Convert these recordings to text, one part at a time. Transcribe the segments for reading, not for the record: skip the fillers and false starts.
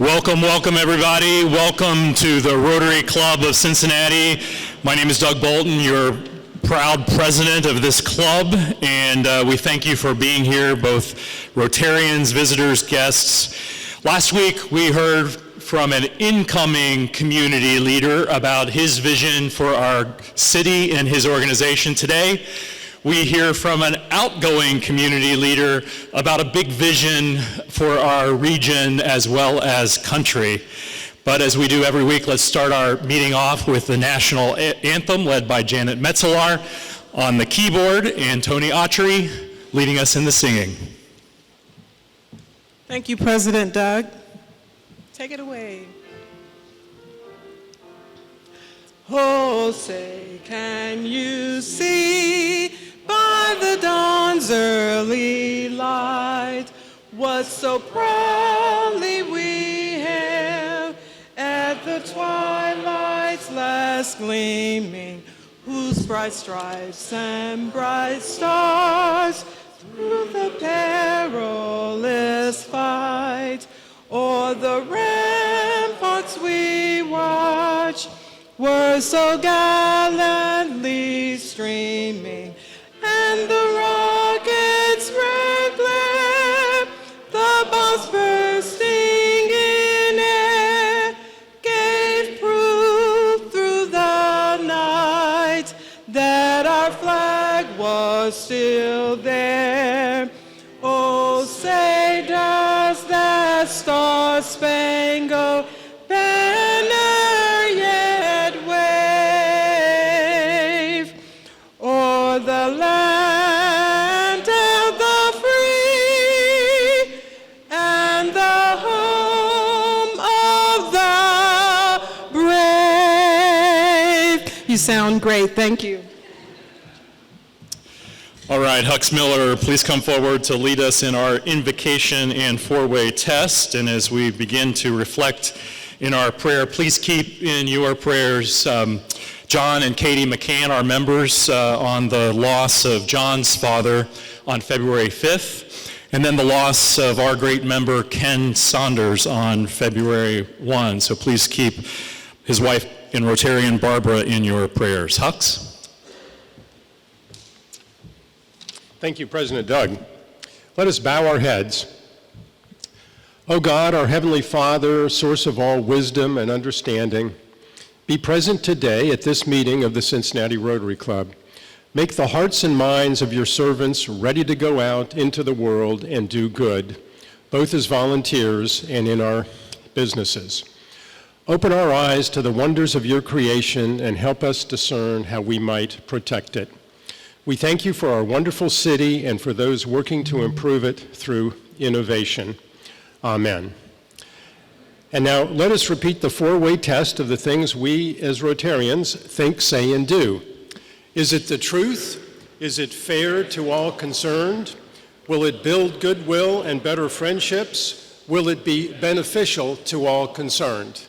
Welcome everybody. Welcome to the Rotary Club of Cincinnati. My name is Doug Bolton, your proud president of this club, and we thank you for being here, both Rotarians, visitors, guests. Last week we heard from an incoming community leader about his vision for our city and his organization. Today, we hear from an outgoing community leader about a big vision for our region as well as country. But as we do every week, let's start our meeting off with the national anthem led by Janet Metzelar on the keyboard and Tony Autry leading us in the singing. Thank you, President Doug. Take it away. Oh, say, can you see by the dawn's early light what so proudly we hailed at the twilight's last gleaming, whose bright stripes and bright stars through the perilous fight o'er the ramparts we watch were so gallantly streaming, and the rocket's red glare, the bombs bursting in air, gave proof through the night that our flag was still there. Oh, say does that star-spangled banner yet wave o'er the land of the free and the home of the brave? You sound great. Thank you. All right, Hux Miller, please come forward to lead us in our invocation and four-way test. And as we begin to reflect in our prayer, please keep in your prayers John and Katie McCann, our members, on the loss of John's father on February 5th, and then the loss of our great member Ken Saunders on February 1. So please keep his wife and Rotarian Barbara in your prayers. Hux? Thank you, President Doug. Let us bow our heads. O God, our Heavenly Father, source of all wisdom and understanding, be present today at this meeting of the Cincinnati Rotary Club. Make the hearts and minds of your servants ready to go out into the world and do good, both as volunteers and in our businesses. Open our eyes to the wonders of your creation and help us discern how we might protect it. We thank you for our wonderful city and for those working to improve it through innovation. Amen. And now let us repeat the four-way test of the things we as Rotarians think, say, and do. Is it the truth? Is it fair to all concerned? Will it build goodwill and better friendships? Will it be beneficial to all concerned?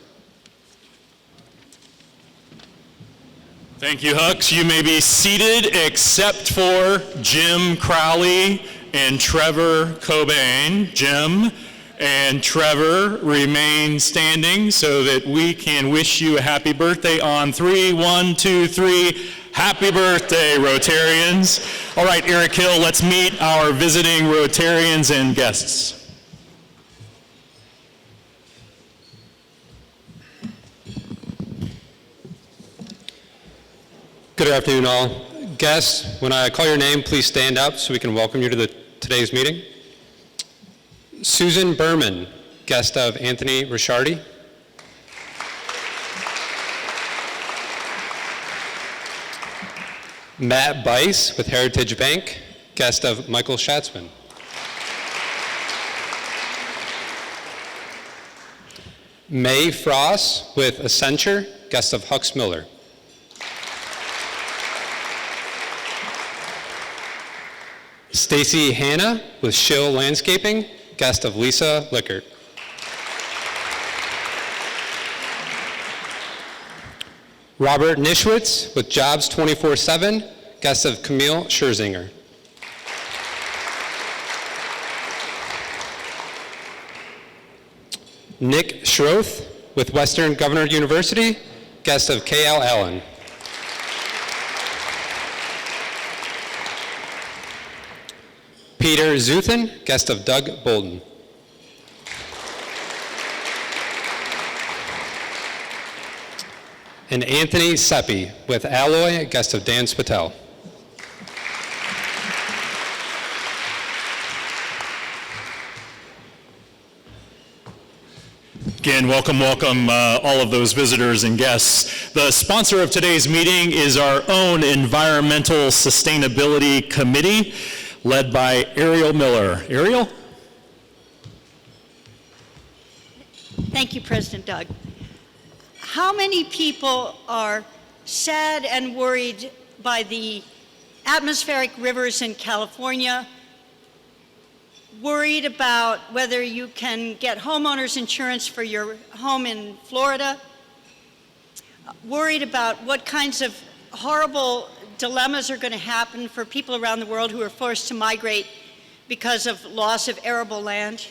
Thank you, Hux. You may be seated except for Jim Crowley and Trevor Cobain. Jim and Trevor remain standing so that we can wish you a happy birthday on 3. 1, 2, 3. Happy birthday, Rotarians. All right, Eric Hill, let's meet our visiting Rotarians and guests. Good afternoon, all. Guests, when I call your name, please stand up so we can welcome you to today's meeting. Susan Berman, guest of Anthony Risciardi. Matt Bice with Heritage Bank, guest of Michael Schatzman. May Frost with Accenture, guest of Hux Miller. Stacy Hanna with Shill Landscaping, guest of Lisa Lickert. Robert Nischwitz with Jobs 24/7, guest of Camille Scherzinger. Nick Schroth with Western Governor University, guest of K.L. Allen. Peter Zuthan, guest of Doug Bolden. And Anthony Seppi with Alloy, guest of Dan Spatel. Again, welcome all of those visitors and guests. The sponsor of today's meeting is our own Environmental Sustainability Committee, led by Ariel Miller. Ariel? Thank you, President Doug. How many people are sad and worried by the atmospheric rivers in California, worried about whether you can get homeowners insurance for your home in Florida, worried about what kinds of horrible dilemmas are going to happen for people around the world who are forced to migrate because of loss of arable land?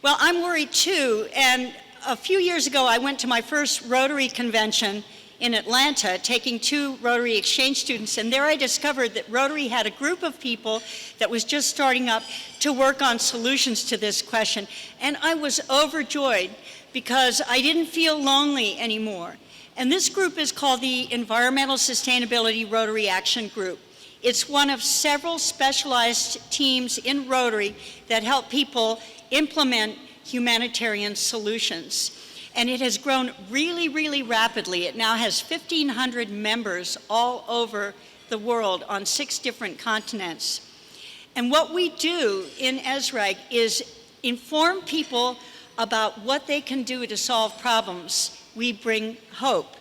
Well, I'm worried too, and a few years ago I went to my first Rotary convention in Atlanta, taking 2 Rotary exchange students, and there I discovered that Rotary had a group of people that was just starting up to work on solutions to this question. And I was overjoyed because I didn't feel lonely anymore. And this group is called the Environmental Sustainability Rotary Action Group. It's one of several specialized teams in Rotary that help people implement humanitarian solutions. And it has grown really, really rapidly. It now has 1,500 members all over the world on 6 different continents. And what we do in ESRAG is inform people about what they can do to solve problems. We bring hope.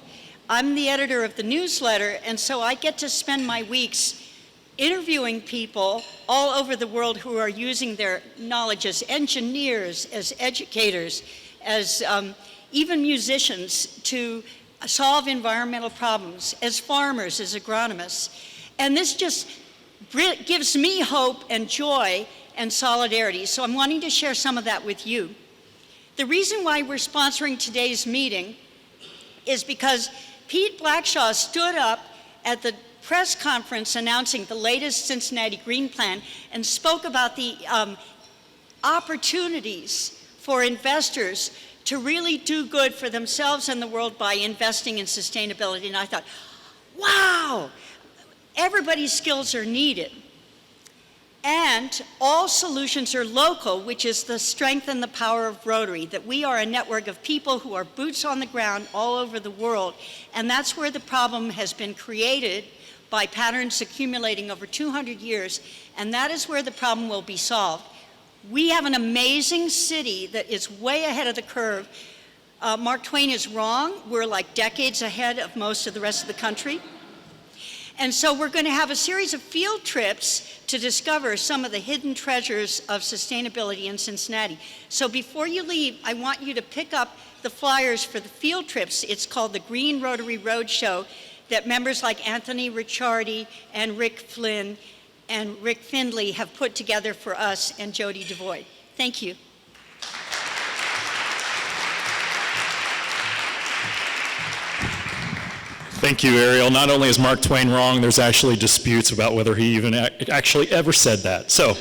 I'm the editor of the newsletter, and so I get to spend my weeks interviewing people all over the world who are using their knowledge as engineers, as educators, as even musicians to solve environmental problems, as farmers, as agronomists. And this just gives me hope and joy and solidarity. So I'm wanting to share some of that with you. The reason why we're sponsoring today's meeting is because Pete Blackshaw stood up at the press conference announcing the latest Cincinnati Green Plan and spoke about the opportunities for investors to really do good for themselves and the world by investing in sustainability. And I thought, wow, everybody's skills are needed. And all solutions are local, which is the strength and the power of Rotary, that we are a network of people who are boots on the ground all over the world. And that's where the problem has been created by patterns accumulating over 200 years. And that is where the problem will be solved. We have an amazing city that is way ahead of the curve. Mark Twain is wrong. We're like decades ahead of most of the rest of the country. And so we're going to have a series of field trips to discover some of the hidden treasures of sustainability in Cincinnati. So before you leave, I want you to pick up the flyers for the field trips. It's called the Green Rotary Roadshow, that members like Anthony Ricciardi and Rick Flynn and Rick Findley have put together for us and Jody DeVoy. Thank you. Thank you, Ariel. Not only is Mark Twain wrong, there's actually disputes about whether he even actually ever said that. So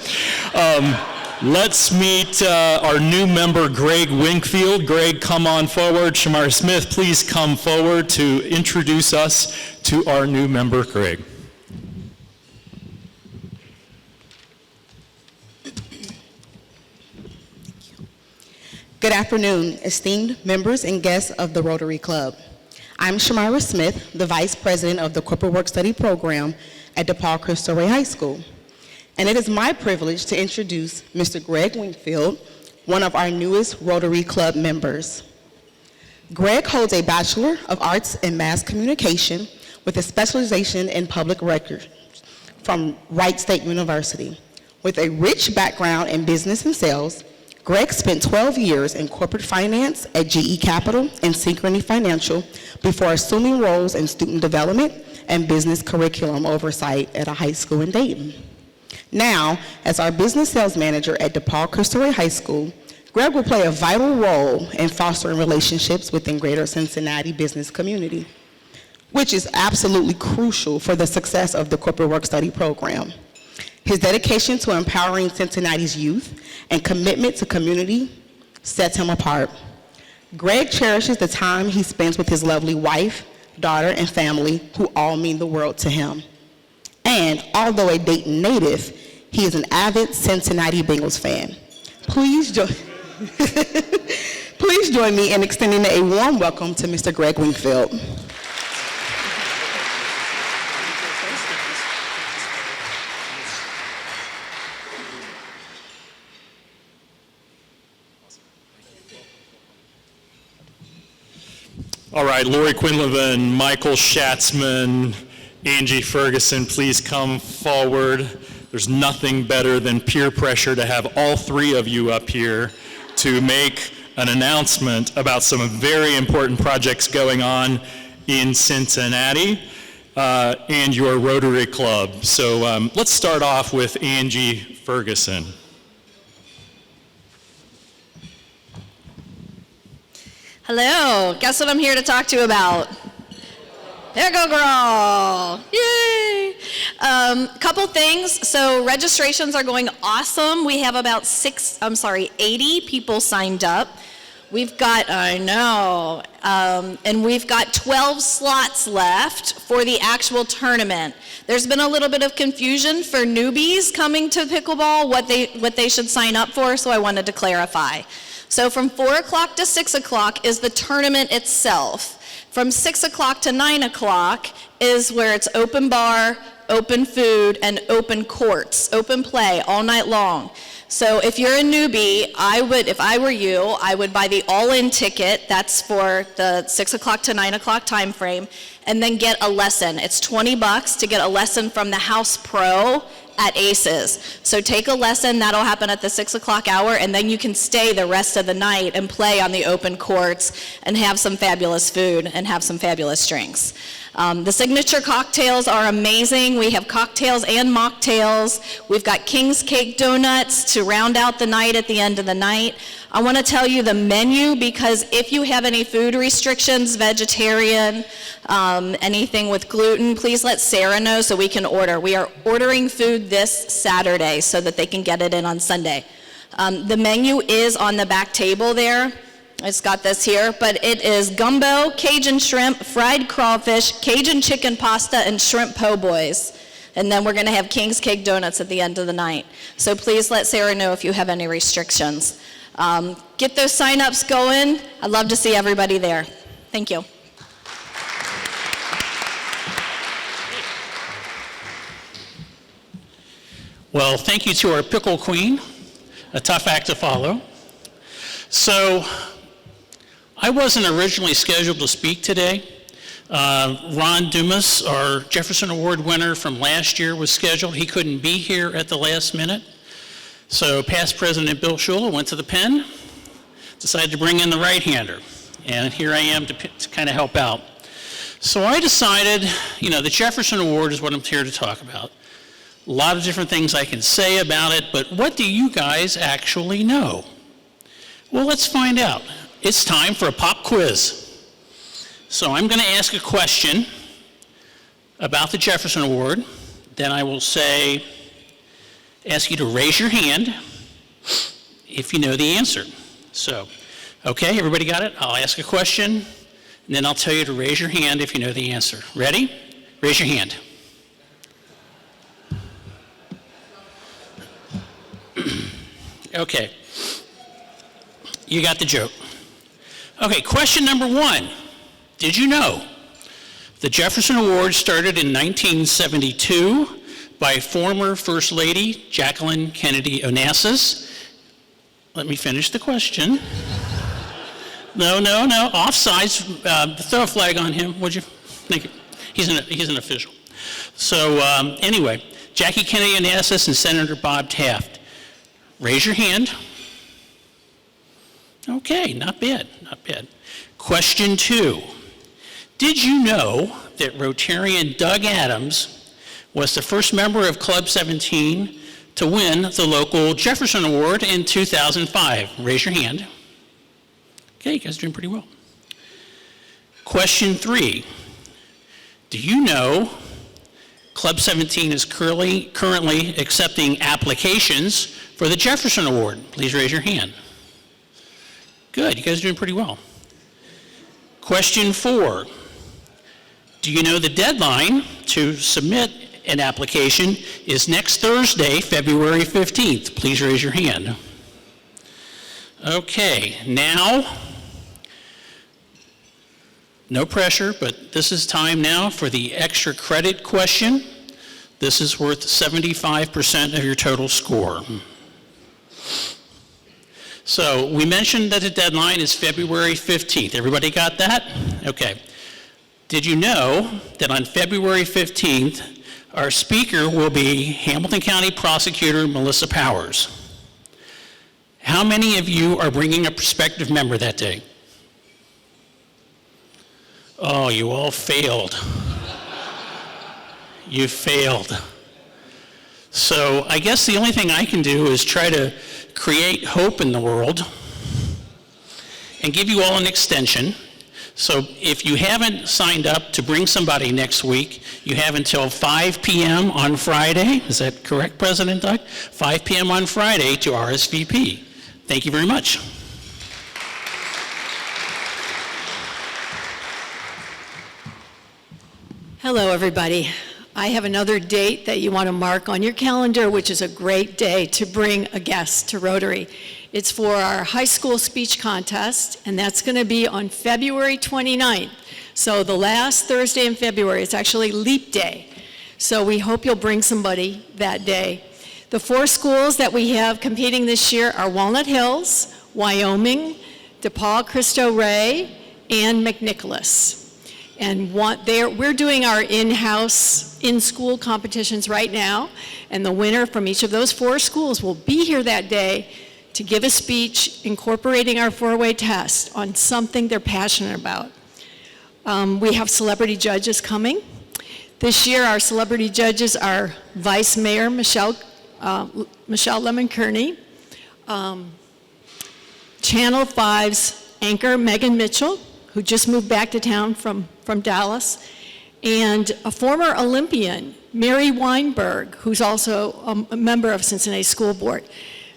let's meet our new member, Greg Winkfield. Greg, come on forward. Shamara Smith, please come forward to introduce us to our new member, Greg. Good afternoon, esteemed members and guests of the Rotary Club. I'm Shamara Smith, the Vice President of the Corporate Work Study Program at DePaul Cristo Rey High School. And it is my privilege to introduce Mr. Greg Winkfield, one of our newest Rotary Club members. Greg holds a Bachelor of Arts in Mass Communication with a specialization in public records from Wright State University. With a rich background in business and sales, Greg spent 12 years in corporate finance at GE Capital and Synchrony Financial before assuming roles in student development and business curriculum oversight at a high school in Dayton. Now, as our business sales manager at DePaul Cristo Rey High School, Greg will play a vital role in fostering relationships within Greater Cincinnati business community, which is absolutely crucial for the success of the corporate work-study program. His dedication to empowering Cincinnati's youth and commitment to community sets him apart. Greg cherishes the time he spends with his lovely wife, daughter, and family, who all mean the world to him. And although a Dayton native, he is an avid Cincinnati Bengals fan. Please join me in extending a warm welcome to Mr. Greg Wingfield. All right, Lori Quinlivan, Michael Schatzman, Angie Ferguson, please come forward. There's nothing better than peer pressure to have all three of you up here to make an announcement about some very important projects going on in Cincinnati and your Rotary Club. So let's start off with Angie Ferguson. Hello, guess what I'm here to talk to you about? There go girl, yay! Couple things, so registrations are going awesome. We have about 80 people signed up. We've got, and we've got 12 slots left for the actual tournament. There's been a little bit of confusion for newbies coming to pickleball, what they should sign up for, so I wanted to clarify. So from 4 o'clock to 6 o'clock is the tournament itself. From 6 o'clock to 9 o'clock is where it's open bar, open food, and open courts, open play all night long. So if you're a newbie, if I were you, I would buy the all-in ticket. That's for the 6 o'clock to 9 o'clock time frame, and then get a lesson. It's $20 to get a lesson from the house pro at ACES. So take a lesson, that'll happen at the 6 o'clock hour, and then you can stay the rest of the night and play on the open courts and have some fabulous food and have some fabulous drinks. The signature cocktails are amazing. We have cocktails and mocktails. We've got King's Cake donuts to round out the night at the end of the night. I want to tell you the menu, because if you have any food restrictions, vegetarian, anything with gluten, please let Sarah know so we can order. We are ordering food this Saturday so that they can get it in on Sunday. The menu is on the back table there. It's got this here, but it is gumbo, Cajun shrimp, fried crawfish, Cajun chicken pasta, and shrimp po' boys. And then we're going to have King's Cake donuts at the end of the night. So please let Sarah know if you have any restrictions. Get those sign-ups going. I'd love to see everybody there. Thank you. Well, thank you to our pickle queen, a tough act to follow. So, I wasn't originally scheduled to speak today. Ron Dumas, our Jefferson Award winner from last year, was scheduled. He couldn't be here at the last minute. So past President Bill Shula went to the pen, decided to bring in the right-hander. And here I am to kind of help out. So I decided, the Jefferson Award is what I'm here to talk about. A lot of different things I can say about it, but what do you guys actually know? Well, let's find out. It's time for a pop quiz. So I'm going to ask a question about the Jefferson Award. Then I will ask you to raise your hand if you know the answer. So, okay, everybody got it? I'll ask a question, and then I'll tell you to raise your hand if you know the answer. Ready? Raise your hand. Okay. You got the joke. Okay, question number 1. Did you know the Jefferson Award started in 1972 by former First Lady Jacqueline Kennedy Onassis? Let me finish the question. No, offsides. Throw a flag on him, would you? Thank you. He's an official. So anyway, Jackie Kennedy Onassis and Senator Bob Taft. Raise your hand. Okay, not bad. Question 2. Did you know that Rotarian Doug Adams was the first member of Club 17 to win the local Jefferson Award in 2005? Raise your hand. Okay, you guys are doing pretty well. Question 3. Do you know Club 17 is currently accepting applications for the Jefferson Award? Please raise your hand. Good, you guys are doing pretty well. Question 4. Do you know the deadline to submit an application is next Thursday, February 15th? Please raise your hand. Okay, now, no pressure, but this is time now for the extra credit question. This is worth 75% of your total score. So we mentioned that the deadline is February 15th. Everybody got that? Okay. Did you know that on February 15th, our speaker will be Hamilton County Prosecutor Melissa Powers? How many of you are bringing a prospective member that day? Oh, you all failed. You failed. So I guess the only thing I can do is try to create hope in the world and give you all an extension. So if you haven't signed up to bring somebody next week, you have until 5 p.m. on Friday. Is that correct, President Doug? 5 p.m. on Friday to RSVP. Thank you very much. Hello, everybody. I have another date that you want to mark on your calendar, which is a great day to bring a guest to Rotary. It's for our high school speech contest, and that's going to be on February 29th. So the last Thursday in February, it's actually Leap Day. So we hope you'll bring somebody that day. The 4 schools that we have competing this year are Walnut Hills, Wyoming, DePaul Cristo Rey, and McNicholas. And we're doing our in-house, in-school competitions right now, and the winner from each of those 4 schools will be here that day to give a speech incorporating our 4-way test on something they're passionate about. We have celebrity judges coming. This year, our celebrity judges are Vice Mayor Michelle Lemon-Kearney, Channel 5's anchor Megan Mitchell, who just moved back to town from Dallas, and a former Olympian, Mary Weinberg, who's also a member of Cincinnati School Board.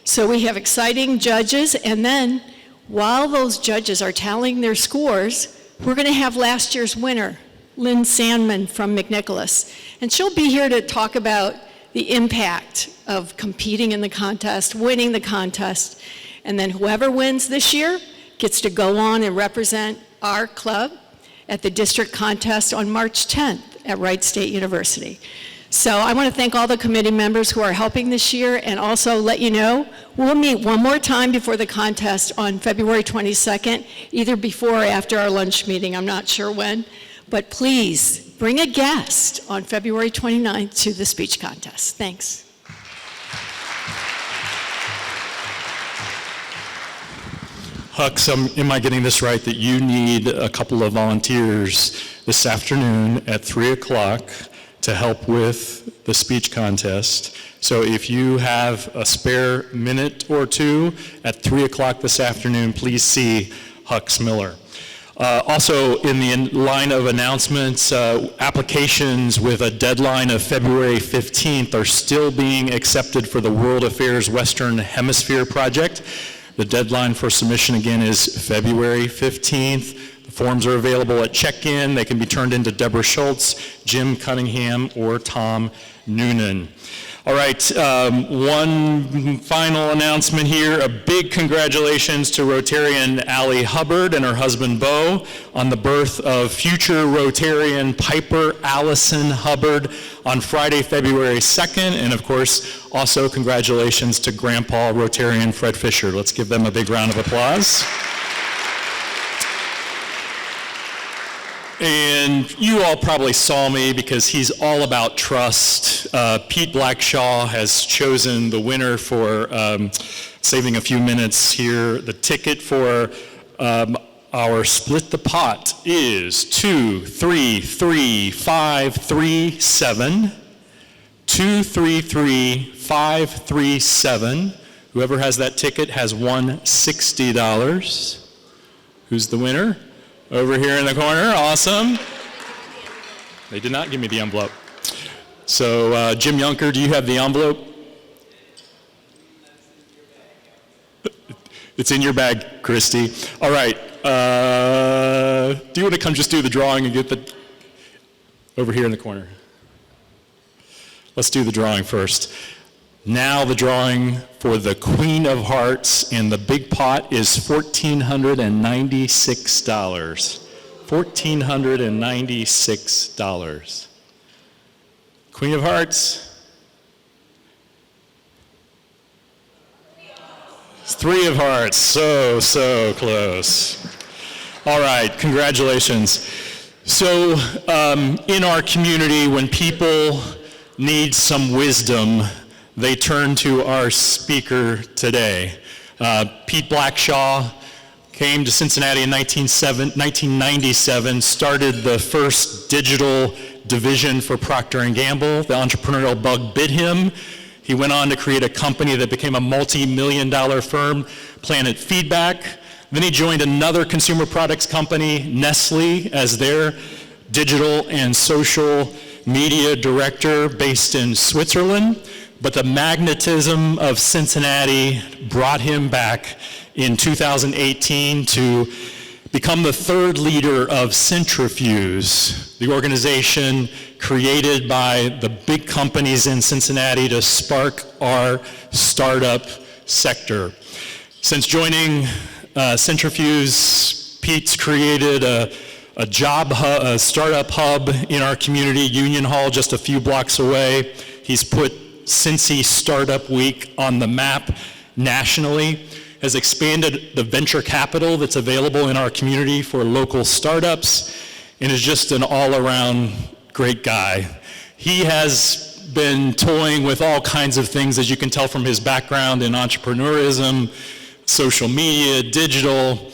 So we have exciting judges, and then while those judges are tallying their scores, we're going to have last year's winner, Lynn Sandman from McNicholas. And she'll be here to talk about the impact of competing in the contest, winning the contest, and then whoever wins this year gets to go on and represent our club at the district contest on March 10th at Wright State University. So I want to thank all the committee members who are helping this year, and also let you know we'll meet one more time before the contest on February 22nd, either before or after our lunch meeting, I'm not sure when, but please bring a guest on February 29th to the speech contest. Thanks. Hux, am I getting this right, that you need a couple of volunteers this afternoon at 3 o'clock to help with the speech contest? So if you have a spare minute or two at 3 o'clock this afternoon, please see Hux Miller. Also, in the line of announcements, applications with a deadline of February 15th are still being accepted for the World Affairs Western Hemisphere project. The deadline for submission again is February 15th. The forms are available at check-in. They can be turned into Deborah Schultz, Jim Cunningham, or Tom Noonan. All right, one final announcement here. A big congratulations to Rotarian Allie Hubbard and her husband Bo on the birth of future Rotarian Piper Allison Hubbard on Friday, February 2nd. And of course, also congratulations to Grandpa Rotarian Fred Fisher. Let's give them a big round of applause. And you all probably saw me because he's all about trust. Pete Blackshaw has chosen the winner for saving a few minutes here. The ticket for our Split the Pot is 2335537, 233537. Whoever has that ticket has won $60. Who's the winner? Over here in the corner, awesome. They did not give me the envelope. So Jim Yunker, do you have the envelope? It's in your bag, Christy. All right. Do you want to come just do the drawing and get the, over here in the corner? Let's do the drawing first. Now the drawing for the Queen of Hearts, and the big pot is $1,496. $1,496. Queen of Hearts. Three of Hearts, so close. All right, congratulations. So in our community, when people need some wisdom, they turn to our speaker today. Pete Blackshaw came to Cincinnati in 1997, started the first digital division for Procter & Gamble. The entrepreneurial bug bit him. He went on to create a company that became a multi-million-dollar firm, Planet Feedback. Then he joined another consumer products company, Nestlé, as their digital and social media director based in Switzerland. But the magnetism of Cincinnati brought him back in 2018 to become the third leader of Cintrifuse, the organization created by the big companies in Cincinnati to spark our startup sector. Since joining Cintrifuse, Pete's created a startup hub in our community, Union Hall, just a few blocks away. He's put Cincy Startup Week on the map nationally, has expanded the venture capital that's available in our community for local startups, and is just an all-around great guy. He has been toying with all kinds of things, as you can tell from his background in entrepreneurism, social media, digital,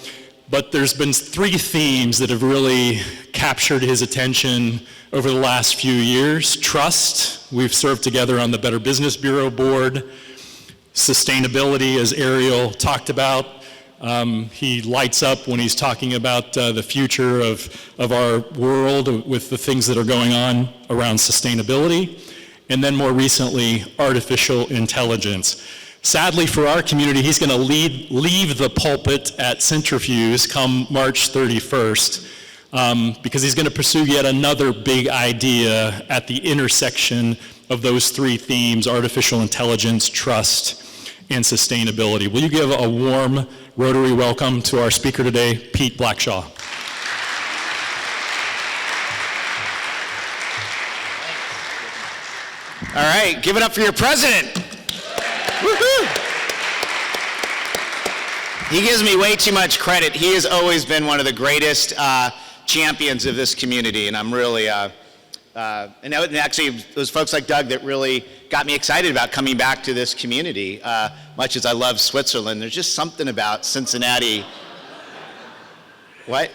but there's been three themes that have really captured his attention over the last few years. Trust, we've served together on the Better Business Bureau board. Sustainability, as Ariel talked about. He lights up when he's talking about the future of our world with the things that are going on around sustainability. And then more recently, artificial intelligence. Sadly for our community, he's going to leave the pulpit at Cintrifuse come March 31st because he's going to pursue yet another big idea at the intersection of those three themes: artificial intelligence, trust, and sustainability. Will you give a warm Rotary welcome to our speaker today, Pete Blackshaw? All right, give it up for your president. Woo-hoo. He gives me way too much credit. He has always been one of the greatest champions of this community, and I'm really, and actually it was folks like Doug that really got me excited about coming back to this community. Much as I love Switzerland, there's just something about Cincinnati. What?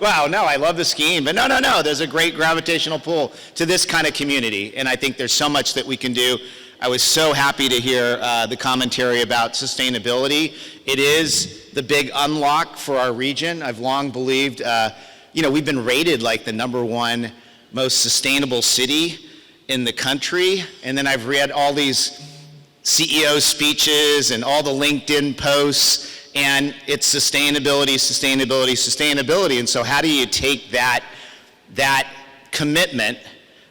Wow, no, I love the skiing, but no, there's a great gravitational pull to this kind of community, and I think there's so much that we can do. I was so happy to hear the commentary about sustainability. It is the big unlock for our region. I've long believed, we've been rated like the #1 most sustainable city in the country, and then I've read all these CEO speeches and all the LinkedIn posts, and it's sustainability, sustainability, sustainability. And so how do you take that commitment,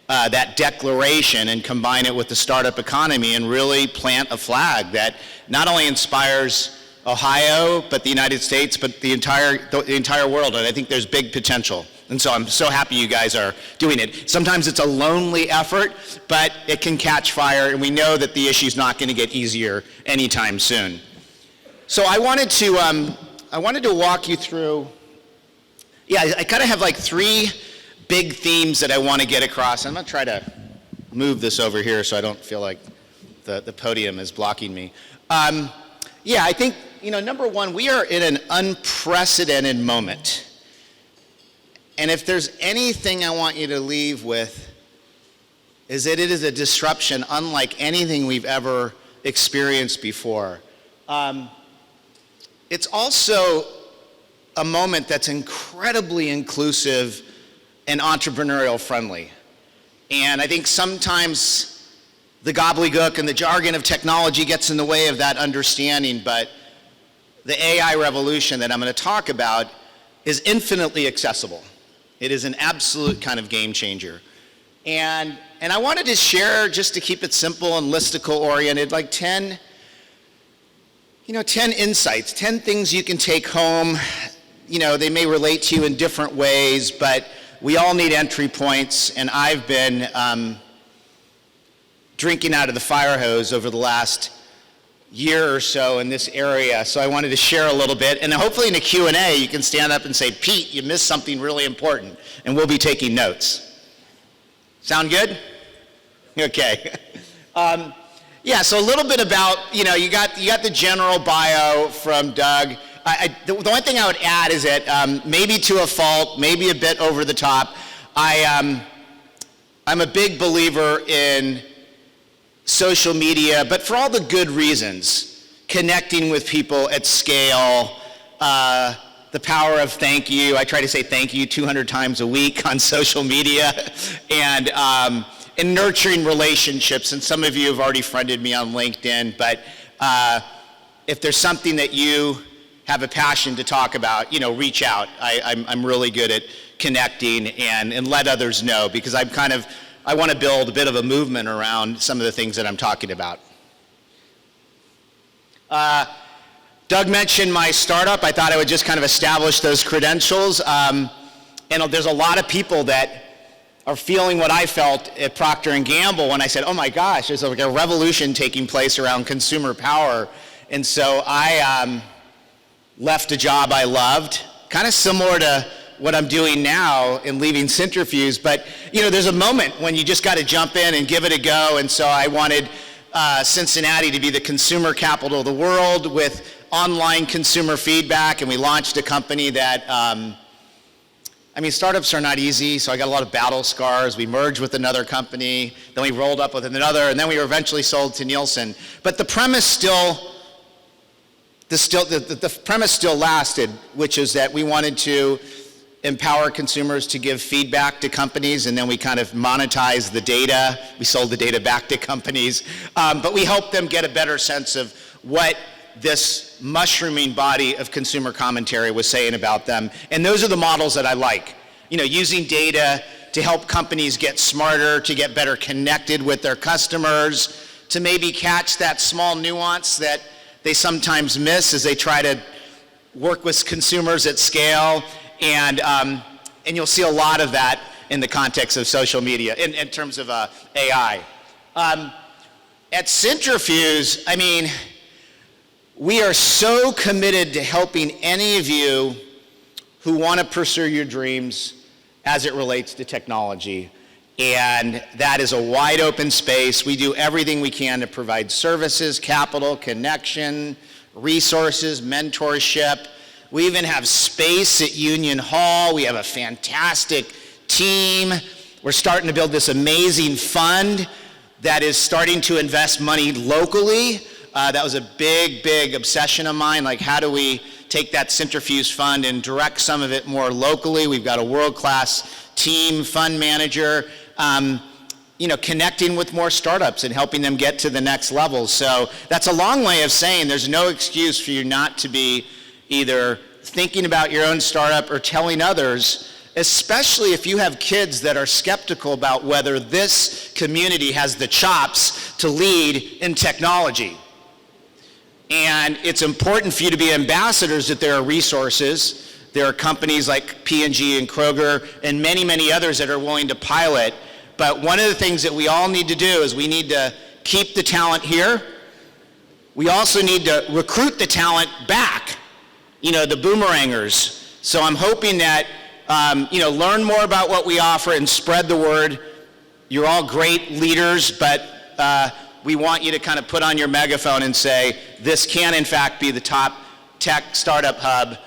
that declaration, and combine it with the startup economy and really plant a flag that not only inspires Ohio, but the United States, but the entire world? And I think there's big potential. And so I'm so happy you guys are doing it. Sometimes it's a lonely effort, but it can catch fire, and we know that the issue's not going to get easier anytime soon. So I wanted to walk you through, I kind of have like three big themes that I want to get across. I'm going to try to move this over here so I don't feel like the podium is blocking me. I think, number one, we are in an unprecedented moment. And if there's anything I want you to leave with, is that it is a disruption unlike anything we've ever experienced before. It's also a moment that's incredibly inclusive and entrepreneurial friendly. And I think sometimes the gobbledygook and the jargon of technology gets in the way of that understanding, but the AI revolution that I'm going to talk about is infinitely accessible. It is an absolute kind of game changer. And I wanted to share, just to keep it simple and listicle oriented, like 10 insights, 10 things you can take home. They may relate to you in different ways, but we all need entry points, and I've been drinking out of the fire hose over the last year or so in this area, so I wanted to share a little bit, and hopefully in a Q&A you can stand up and say, Pete, you missed something really important, and we'll be taking notes. Sound good? Okay. So a little bit about, you got the general bio from Doug. The only thing I would add is that maybe to a fault, maybe a bit over the top, I'm a big believer in social media, but for all the good reasons, connecting with people at scale, the power of thank you. I try to say thank you 200 times a week on social media, and nurturing relationships. And some of you have already friended me on LinkedIn, but if there's something that you have a passion to talk about, reach out. I'm really good at connecting and let others know, because I want to build a bit of a movement around some of the things that I'm talking about. Doug mentioned my startup. I thought I would just kind of establish those credentials. And there's a lot of people that are feeling what I felt at Procter & Gamble when I said, oh my gosh, there's like a revolution taking place around consumer power. And so I left a job I loved, kind of similar to what I'm doing now in leaving Cintrifuse, but there's a moment when you just got to jump in and give it a go, and so I wanted Cincinnati to be the consumer capital of the world with online consumer feedback, and we launched a company that, startups are not easy, so I got a lot of battle scars. We merged with another company, then we rolled up with another, and then we were eventually sold to Nielsen. But the premise still lasted, which is that we wanted to empower consumers to give feedback to companies, and then we kind of monetized the data. We sold the data back to companies, but we helped them get a better sense of what this mushrooming body of consumer commentary was saying about them. And those are the models that I like. Using data to help companies get smarter, to get better connected with their customers, to maybe catch that small nuance that they sometimes miss as they try to work with consumers at scale. And you'll see a lot of that in the context of social media, in terms of AI. At Cintrifuse, we are so committed to helping any of you who want to pursue your dreams as it relates to technology. And that is a wide open space. We do everything we can to provide services, capital, connection, resources, mentorship. We even have space at Union Hall. We have a fantastic team. We're starting to build this amazing fund that is starting to invest money locally. That was a big, big obsession of mine. Like, how do we take that Cintrifuse fund and direct some of it more locally? We've got a world-class team, fund manager, connecting with more startups and helping them get to the next level. So that's a long way of saying there's no excuse for you not to be either thinking about your own startup or telling others, especially if you have kids that are skeptical about whether this community has the chops to lead in technology. And it's important for you to be ambassadors that there are resources. There are companies like P&G and Kroger and many, many others that are willing to pilot. But one of the things that we all need to do is we need to keep the talent here. We also need to recruit the talent back, the boomerangers. So I'm hoping that, learn more about what we offer and spread the word. You're all great leaders, but we want you to kind of put on your megaphone and say, this can in fact be the top tech startup hub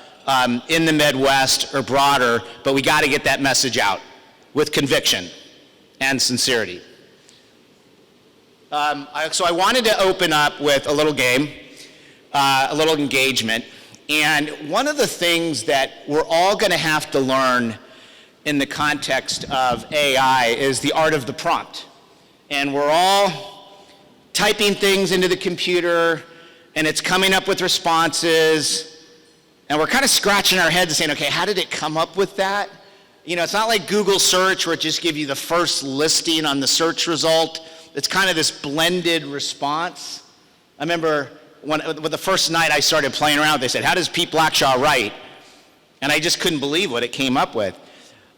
in the Midwest or broader, but we got to get that message out with conviction and sincerity. So I wanted to open up with a little game, a little engagement. And one of the things that we're all going to have to learn in the context of AI is the art of the prompt. And we're all typing things into the computer, and it's coming up with responses, and we're kind of scratching our heads and saying, okay, how did it come up with that? You know, it's not like Google search where it just gives you the first listing on the search result. It's kind of this blended response. I remember the first night I started playing around, they said, how does Pete Blackshaw write? And I just couldn't believe what it came up with.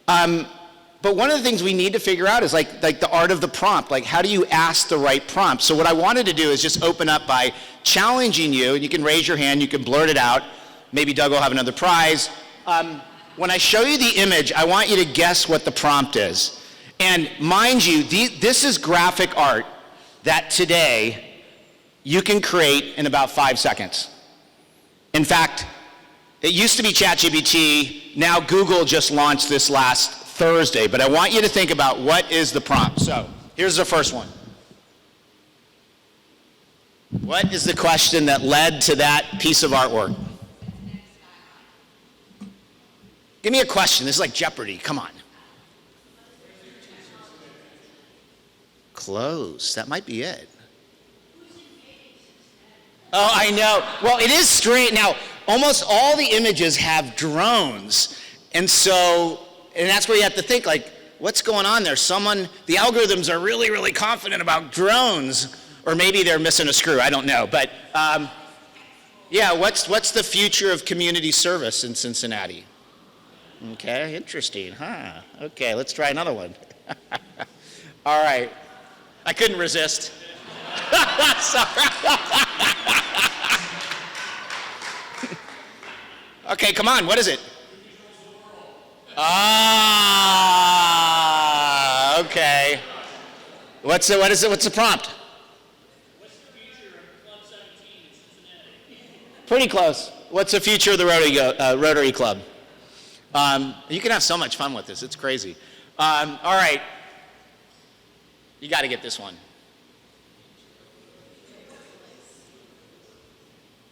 But one of the things we need to figure out is like the art of the prompt. Like, how do you ask the right prompt? So what I wanted to do is just open up by challenging you, and you can raise your hand, you can blurt it out. Maybe Doug will have another prize. When I show you the image, I want you to guess what the prompt is. And mind you, this is graphic art that today you can create in about 5 seconds. In fact, it used to be ChatGPT. Now Google just launched this last Thursday. But I want you to think about what is the prompt. So here's the first one. What is the question that led to that piece of artwork? Give me a question. This is like Jeopardy. Come on. Close. That might be it. Oh, I know. Well, it is strange. Now, almost all the images have drones. And that's where you have to think, like, what's going on there? The algorithms are really, really confident about drones. Or maybe they're missing a screw. I don't know. But, yeah, what's the future of community service in Cincinnati? Okay, interesting, huh? Okay, let's try another one. All right. I couldn't resist. Sorry. Okay, come on, what is it? Okay. What's the prompt? What's the future of Club 17 in Cincinnati? Pretty close. What's the future of the Rotary Club? You can have so much fun with this, it's crazy. All right. You got to get this one.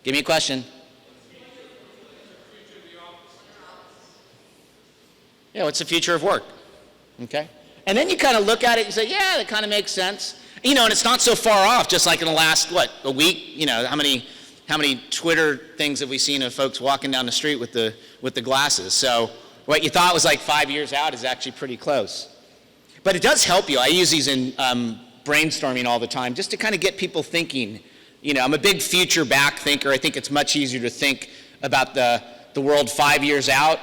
Give me a question. Yeah, what's the future of work? Okay. And then you kind of look at it and say, yeah, that kind of makes sense. You know, and it's not so far off, just like in the last, a week, you know, how many Twitter things have we seen of folks walking down the street with the glasses? So what you thought was like 5 years out is actually pretty close. But it does help you. I use these in brainstorming all the time just to kind of get people thinking. You know, I'm a big future back thinker. I think it's much easier to think about the world 5 years out.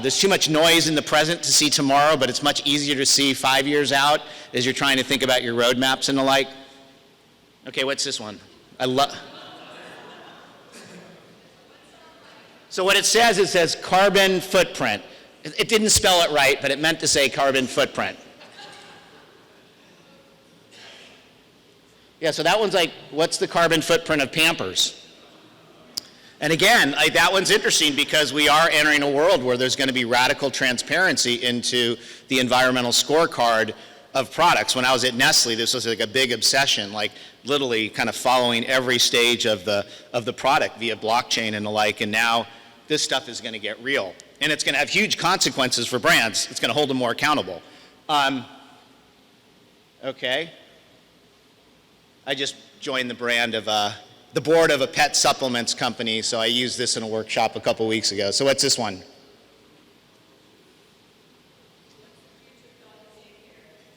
There's too much noise in the present to see tomorrow, but it's much easier to see 5 years out as you're trying to think about your roadmaps and the like. Okay, what's this one? So what it says carbon footprint. It didn't spell it right, but it meant to say carbon footprint. Yeah, so that one's like, what's the carbon footprint of Pampers? And again, that one's interesting because we are entering a world where there's going to be radical transparency into the environmental scorecard of products. When I was at Nestlé, this was like a big obsession, like literally kind of following every stage of the product via blockchain and the like. And now this stuff is going to get real. And it's going to have huge consequences for brands. It's going to hold them more accountable. Okay. I just joined the board of a pet supplements company, so I used this in a workshop a couple weeks ago. So what's this one?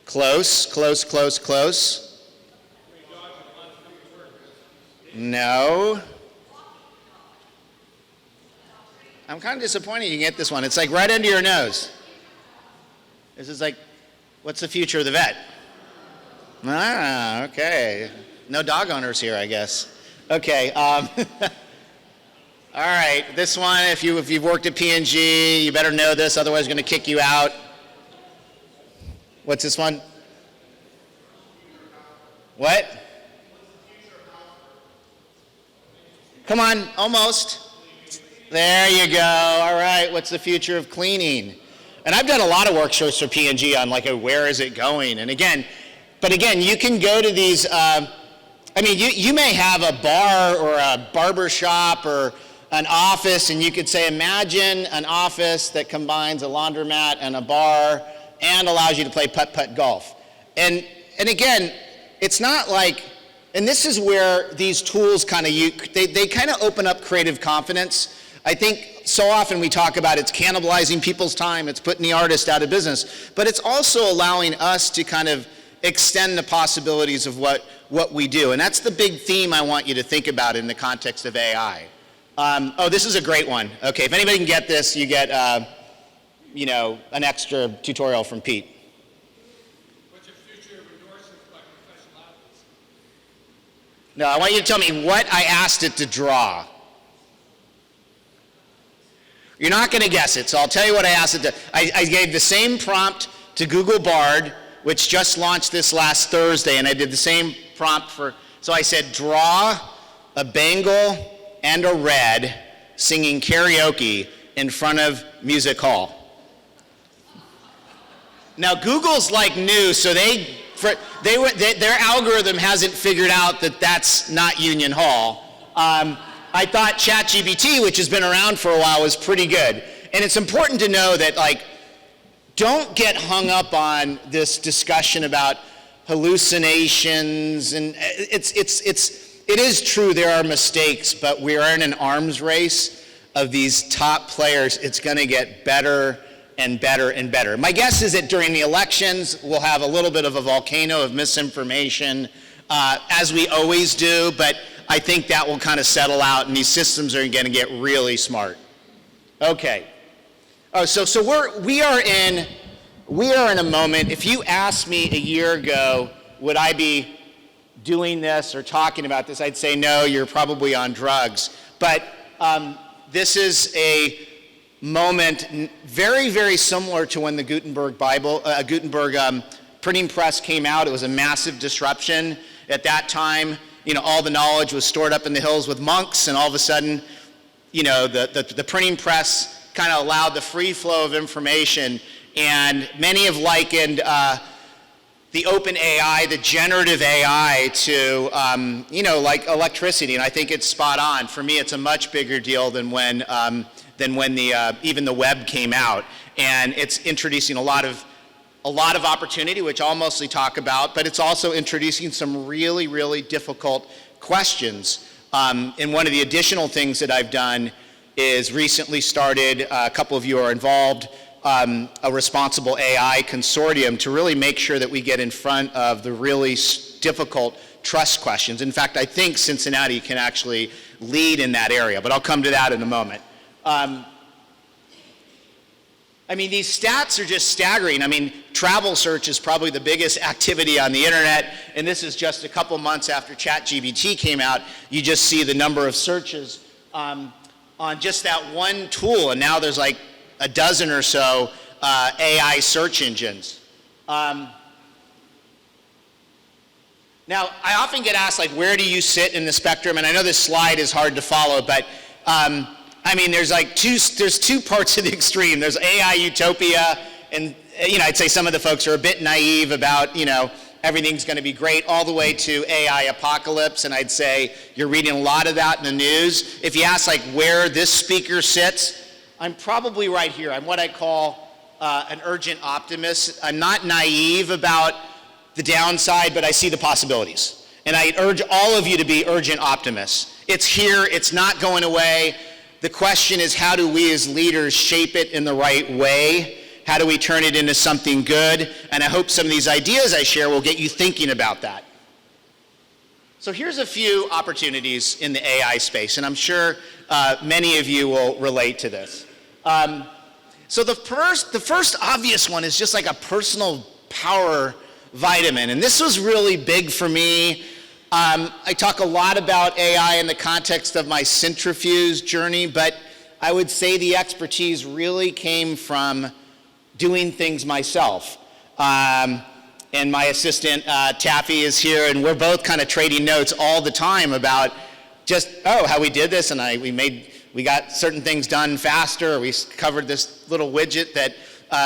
Close. No. I'm kind of disappointed you didn't get this one. It's like right under your nose. This is like, what's the future of the vet? Ah, okay. No dog owners here, I guess. Okay. All right. This one, if you've worked at P&G, you better know this, otherwise they're going to kick you out. What's this one? What? Come on, almost. There you go. All right. What's the future of cleaning? And I've done a lot of workshops for P&G on like, where is it going? And again, But again, you can go to these, you may have a bar or a barber shop or an office, and you could say, imagine an office that combines a laundromat and a bar and allows you to play putt-putt golf. And again, it's not like, and this is where these tools they kind of open up creative confidence. I think so often we talk about it's cannibalizing people's time, it's putting the artist out of business, but it's also allowing us to kind of extend the possibilities of what we do. And that's the big theme I want you to think about in the context of AI. This is a great one. Okay, if anybody can get this, you get, an extra tutorial from Pete. What's the future of endorsements by professional athletes? No, I want you to tell me what I asked it to draw. You're not going to guess it, so I'll tell you what I asked it to. I gave the same prompt to Google Bard, which just launched this last Thursday, and I did the same prompt so I said, draw a Bengal and a red singing karaoke in front of Music Hall. Now, Google's like new, so their algorithm hasn't figured out that that's not Union Hall. I thought ChatGPT, which has been around for a while, was pretty good. And it's important to know that, don't get hung up on this discussion about hallucinations, and it is true there are mistakes, but we are in an arms race of these top players. It's going to get better and better and better. My guess is that during the elections, we'll have a little bit of a volcano of misinformation, as we always do, but I think that will kind of settle out, and these systems are going to get really smart. Okay. So we are in a moment. If you asked me a year ago, would I be doing this or talking about this, I'd say no, you're probably on drugs. But this is a moment very, very similar to when the Gutenberg printing press came out. It was a massive disruption. At that time, all the knowledge was stored up in the hills with monks, and all of a sudden, the printing press kind of allowed the free flow of information, and many have likened the open AI, the generative AI to, like electricity, and I think it's spot on. For me, it's a much bigger deal than when even the web came out, and it's introducing a lot of opportunity, which I'll mostly talk about, but it's also introducing some really, really difficult questions. And one of the additional things that I've done is recently started, a couple of you are involved, a responsible AI consortium to really make sure that we get in front of the really difficult trust questions. In fact, I think Cincinnati can actually lead in that area, but I'll come to that in a moment. These stats are just staggering. Travel search is probably the biggest activity on the internet, and this is just a couple months after ChatGPT came out. You just see the number of searches on just that one tool, and now there's like a dozen or so AI search engines. Now, I often get asked, where do you sit in the spectrum? And I know this slide is hard to follow, but there's two parts of the extreme. There's AI utopia, and I'd say some of the folks are a bit naive about everything's going to be great, all the way to AI apocalypse, and I'd say you're reading a lot of that in the news. If you ask where this speaker sits, I'm probably right here. I'm what I call an urgent optimist. I'm not naive about the downside, but I see the possibilities. And I urge all of you to be urgent optimists. It's here, it's not going away. The question is, how do we as leaders shape it in the right way? How do we turn it into something good? And I hope some of these ideas I share will get you thinking about that. So here's a few opportunities in the AI space, and I'm sure many of you will relate to this. So the first obvious one is just like a personal power vitamin, and this was really big for me. I talk a lot about AI in the context of my Cintrifuse journey, but I would say the expertise really came from doing things myself. And my assistant, Taffy, is here, and we're both kind of trading notes all the time about just, how we did this, and we got certain things done faster, or we covered this little widget that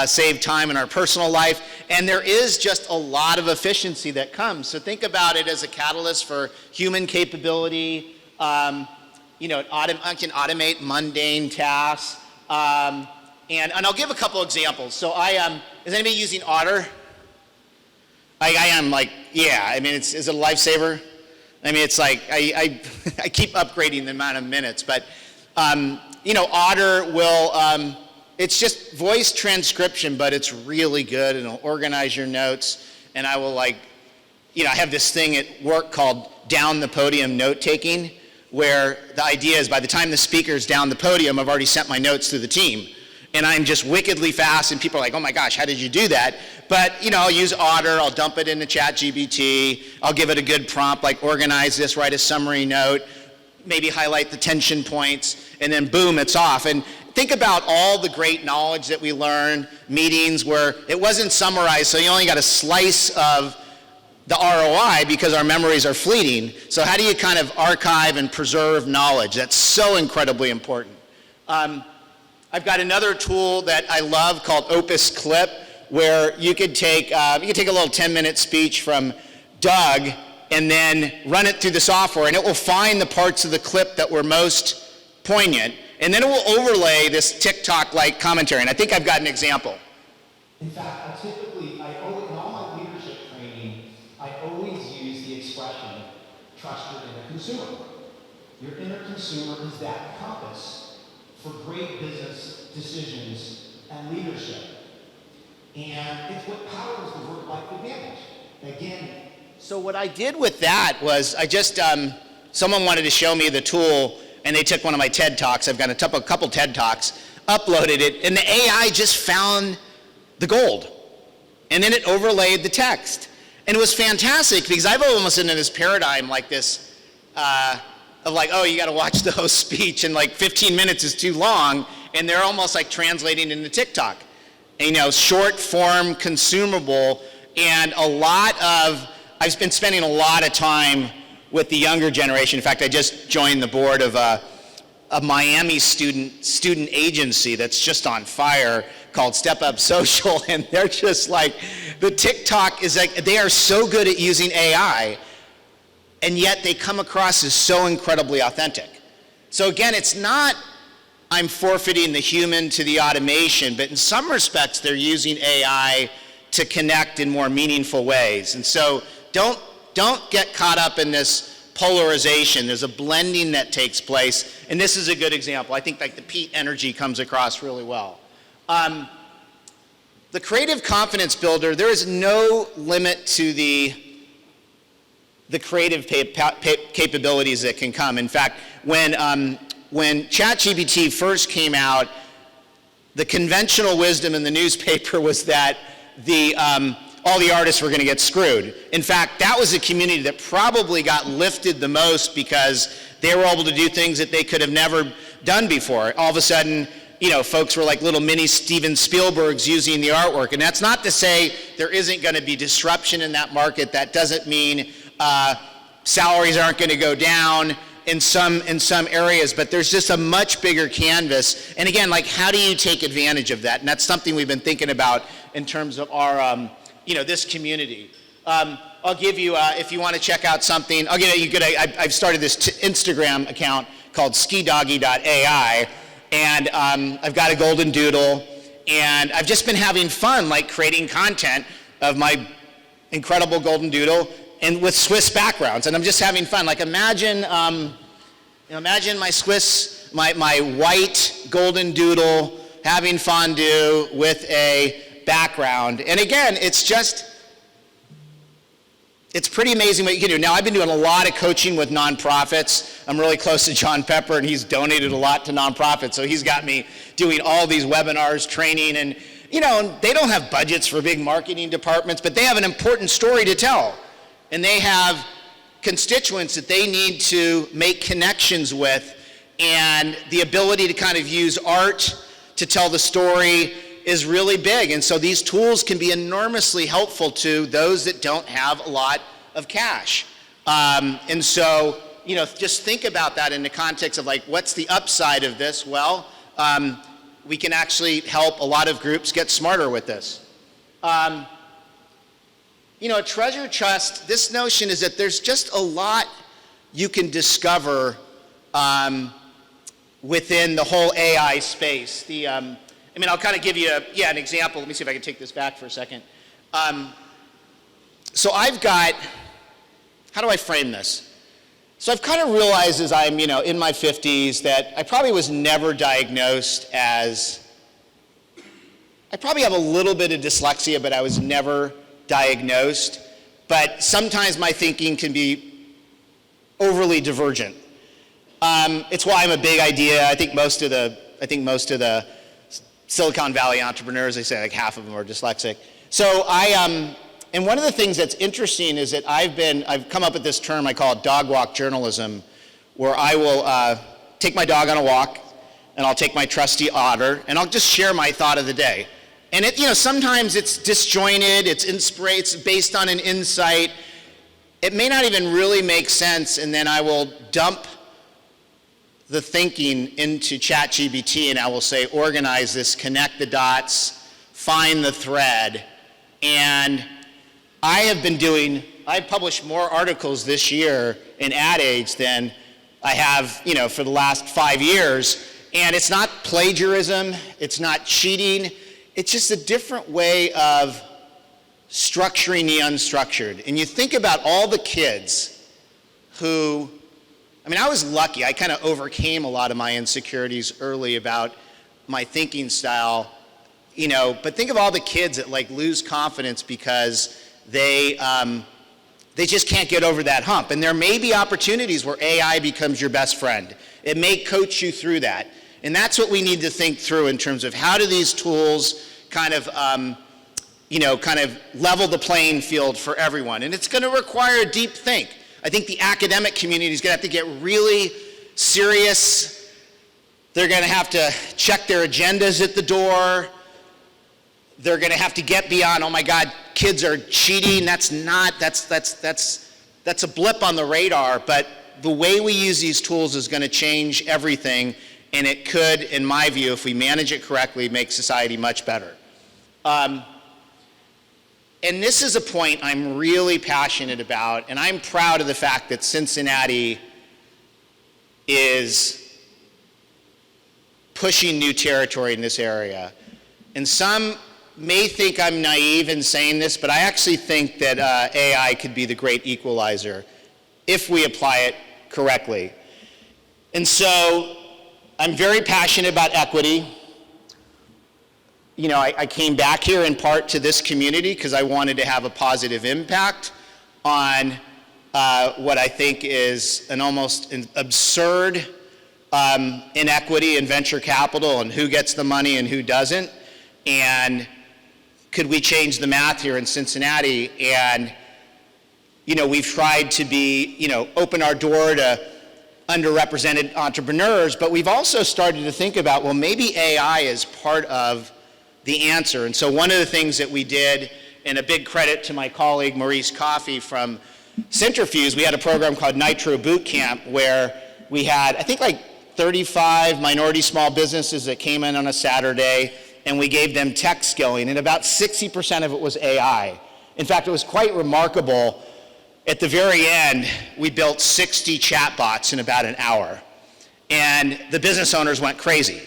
save time in our personal life. And there is just a lot of efficiency that comes. So think about it as a catalyst for human capability. I can automate mundane tasks. And I'll give a couple examples. So is anybody using Otter? I am like, yeah, I mean, is it a lifesaver? I mean, it's like, I keep upgrading the amount of minutes, but, Otter will, it's just voice transcription, but it's really good, and it'll organize your notes, and I will I have this thing at work called down the podium note taking, where the idea is by the time the speaker's down the podium, I've already sent my notes to the team. And I'm just wickedly fast, and people are like, oh my gosh, how did you do that? But, I'll use Otter, I'll dump it into ChatGPT, I'll give it a good prompt, like organize this, write a summary note, maybe highlight the tension points, and then boom, it's off. And think about all the great knowledge that we learn, meetings where it wasn't summarized, so you only got a slice of the ROI because our memories are fleeting. So how do you kind of archive and preserve knowledge? That's so incredibly important. I've got another tool that I love called Opus Clip, where you could take a little 10-minute speech from Doug and then run it through the software, and it will find the parts of the clip that were most poignant, and then it will overlay this TikTok-like commentary, and I think I've got an example. In fact, in all my leadership training, I always use the expression, trust your inner consumer. Your inner consumer is that compass for great business decisions and leadership. And it's what powers the work-life advantage. Again, so what I did with that was someone wanted to show me the tool, and they took one of my TED Talks. I've got a couple TED Talks, uploaded it, and the AI just found the gold. And then it overlaid the text. And it was fantastic because I've almost been in this paradigm like this, of like, oh, you got to watch the host's speech, and like 15 minutes is too long, and they're almost like translating into TikTok. And, short form, consumable, and I've been spending a lot of time with the younger generation. In fact, I just joined the board of a Miami student agency that's just on fire called Step Up Social, and they're just like, the TikTok is like, they are so good at using AI, and yet they come across as so incredibly authentic. So again, it's not I'm forfeiting the human to the automation, but in some respects they're using AI to connect in more meaningful ways. And so don't get caught up in this polarization. There's a blending that takes place, and this is a good example. I think like the Pete energy comes across really well. The creative confidence builder, there is no limit to the creative capabilities that can come. In fact, when ChatGPT first came out, the conventional wisdom in the newspaper was that all the artists were going to get screwed. In fact, that was a community that probably got lifted the most because they were able to do things that they could have never done before. All of a sudden, folks were like little mini Steven Spielbergs using the artwork. And that's not to say there isn't going to be disruption in that market. That doesn't mean salaries aren't going to go down in some areas, but there's just a much bigger canvas. And again, like, how do you take advantage of that? And that's something we've been thinking about in terms of our, this community. I'll give you, if you want to check out something, I've started this Instagram account called skidoggy.ai, and I've got a golden doodle, and I've just been having fun, like creating content of my incredible golden doodle, and with Swiss backgrounds, and I'm just having fun. Like imagine my Swiss, my white golden doodle having fondue with a background. And again, it's pretty amazing what you can do. Now, I've been doing a lot of coaching with nonprofits. I'm really close to John Pepper, and he's donated a lot to nonprofits, so he's got me doing all these webinars, training, and they don't have budgets for big marketing departments, but they have an important story to tell. And they have constituents that they need to make connections with, and the ability to kind of use art to tell the story is really big. And so these tools can be enormously helpful to those that don't have a lot of cash. And so, just think about that in the context of like, what's the upside of this? Well, we can actually help a lot of groups get smarter with this. You know, a treasure trust, this notion is that there's just a lot you can discover within the whole AI space. I mean, I'll kind of give you an example. Let me see if I can take this back for a second. So I've got, how do I frame this? So I've kind of realized as I'm, in my 50s that I probably was never diagnosed as, I probably have a little bit of dyslexia, but I was never diagnosed. But sometimes my thinking can be overly divergent. It's why I'm a big idea. I think most of the Silicon Valley entrepreneurs, they say like half of them are dyslexic. So and one of the things that's interesting is that I've come up with this term I call it dog walk journalism, where I will take my dog on a walk, and I'll take my trusty otter, and I'll just share my thought of the day. And sometimes it's disjointed, it's based on an insight. It may not even really make sense, and then I will dump the thinking into ChatGPT, and I will say, organize this, connect the dots, find the thread. And I've published more articles this year in Ad Age than I have, for the last 5 years. And it's not plagiarism, it's not cheating, it's just a different way of structuring the unstructured. And you think about all the kids who, I was lucky. I kind of overcame a lot of my insecurities early about my thinking style, but think of all the kids that lose confidence because they just can't get over that hump. And there may be opportunities where AI becomes your best friend. It may coach you through that. And that's what we need to think through in terms of how do these tools kind of level the playing field for everyone. And it's going to require a deep think. I think the academic community is going to have to get really serious. They're going to have to check their agendas at the door. They're going to have to get beyond, oh my God, kids are cheating. That's a blip on the radar. But the way we use these tools is going to change everything. And it could, in my view, if we manage it correctly, make society much better. And this is a point I'm really passionate about, and I'm proud of the fact that Cincinnati is pushing new territory in this area. And some may think I'm naive in saying this, but I actually think that AI could be the great equalizer if we apply it correctly. And so I'm very passionate about equity. I came back here in part to this community because I wanted to have a positive impact on what I think is an almost absurd inequity in venture capital and who gets the money and who doesn't. And could we change the math here in Cincinnati? And, we've tried to be, open our door to underrepresented entrepreneurs, but we've also started to think about, well, maybe AI is part of the answer. And so one of the things that we did, and a big credit to my colleague Maurice Coffey from Cintrifuse, we had a program called Nitro Boot Camp where we had, I think 35 minority small businesses that came in on a Saturday, and we gave them tech skilling, and about 60% of it was AI. In fact, it was quite remarkable. At the very end, we built 60 chatbots in about an hour, and the business owners went crazy.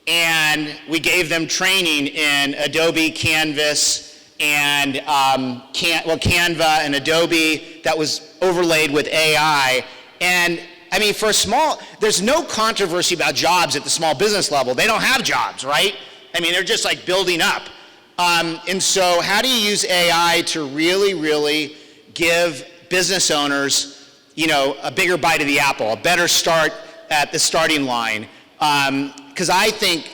And we gave them training in Adobe Canvas and Canva and Adobe that was overlaid with AI. And there's no controversy about jobs at the small business level. They don't have jobs, right? They're just building up. And so how do you use AI to really, really give business owners, a bigger bite of the apple, a better start at the starting line? Because I think,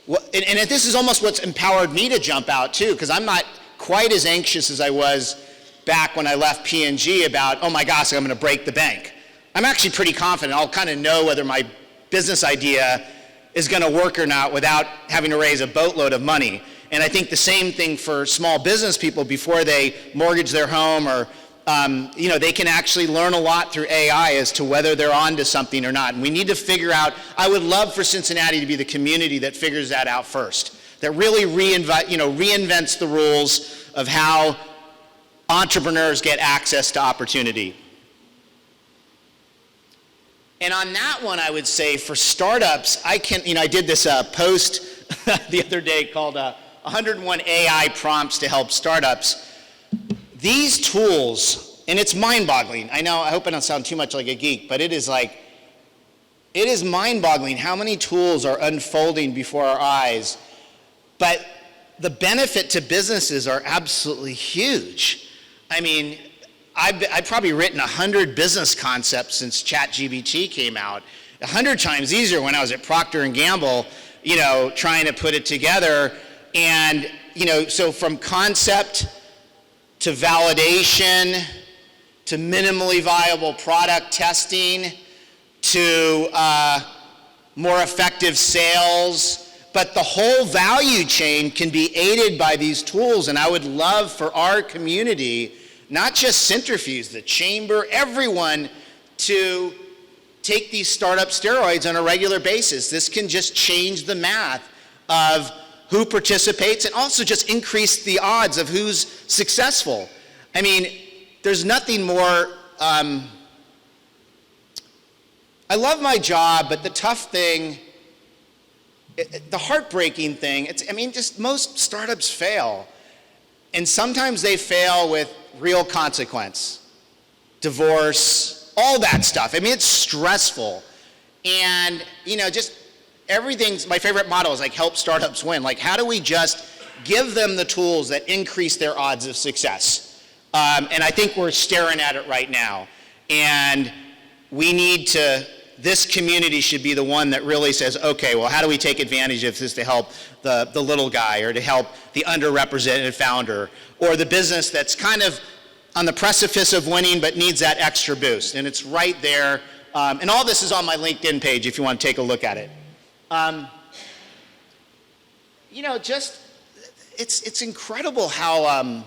and this is almost what's empowered me to jump out too, because I'm not quite as anxious as I was back when I left P&G about, oh my gosh, I'm going to break the bank. I'm actually pretty confident I'll kind of know whether my business idea is going to work or not without having to raise a boatload of money. And I think the same thing for small business people before they mortgage their home or they can actually learn a lot through AI as to whether they're onto something or not. And we need to figure out, I would love for Cincinnati to be the community that figures that out first, that really reinvents the rules of how entrepreneurs get access to opportunity. And on that one, I would say for startups, I did this post the other day called 101 AI Prompts to Help Startups. These tools, and it's mind-boggling. I know, I hope I don't sound too much like a geek, but it is mind-boggling how many tools are unfolding before our eyes. But the benefit to businesses are absolutely huge. I mean, I've probably written 100 business concepts since ChatGPT came out. 100 times easier when I was at Procter & Gamble, trying to put it together. And, so from concept to validation, to minimally viable product testing, to more effective sales, but the whole value chain can be aided by these tools. And I would love for our community, not just Cintrifuse, the chamber, everyone, to take these startup steroids on a regular basis. This can just change the math of who participates and also just increase the odds of who's successful. I mean, there's nothing more, I love my job, but the tough thing, the heartbreaking thing, just most startups fail. And sometimes they fail with real consequence, divorce, all that stuff. It's stressful. And, just everything's, my favorite motto is help startups win. How do we just give them the tools that increase their odds of success? And I think we're staring at it right now. And we need to, this community should be the one that really says, okay, well, how do we take advantage of this to help the little guy, or to help the underrepresented founder, or the business that's kind of on the precipice of winning but needs that extra boost. And it's right there. And all this is on my LinkedIn page if you want to take a look at it. It's incredible how